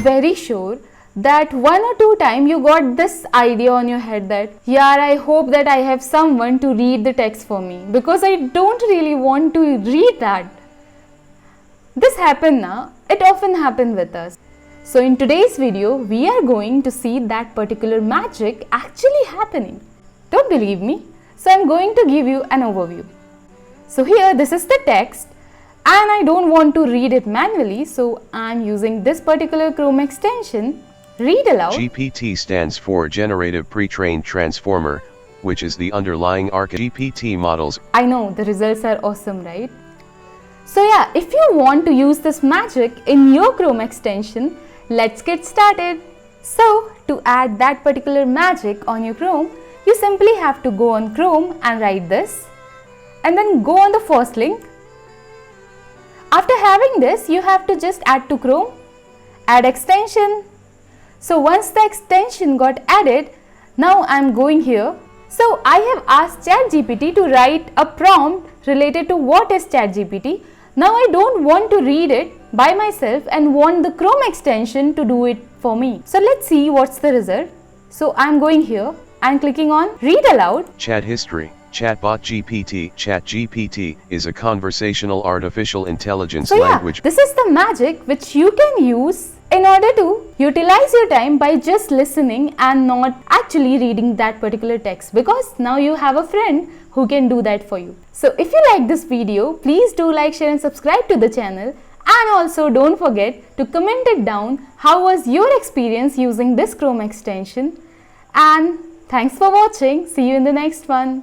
very sure that 1 or 2 times you got this idea on your head that, yeah, I hope that I have someone to read the text for me because I don't really want to read that. This happen now, it often happens with us. So in today's video, we are going to see that particular magic actually happening. Don't believe me? So I'm going to give you an overview. So here, this is the text and I don't want to read it manually, so I'm using this particular Chrome extension, Read Aloud. GPT stands for Generative Pre-trained Transformer, which is the underlying GPT models. I know, the results are awesome, right? So yeah, if you want to use this magic in your Chrome extension, let's get started. So to add that particular magic on your Chrome, you simply have to go on Chrome and write this and then go on the first link. After having this, you have to just add to Chrome, add extension. So once the extension got added, now I'm going here. So I have asked ChatGPT to write a prompt related to what is ChatGPT. Now I don't want to read it by myself and want the Chrome extension to do it for me. So let's see what's the result. So I'm going here and clicking on Read Aloud. Chat history. Chatbot GPT. ChatGPT is a conversational artificial intelligence language. This is the magic which you can use in order to utilize your time by just listening and not actually reading that particular text, because now you have a friend who can do that for you. So if you like this video, please do like, share and subscribe to the channel, and also don't forget to comment it down how was your experience using this Chrome extension. And thanks for watching. See you in the next one.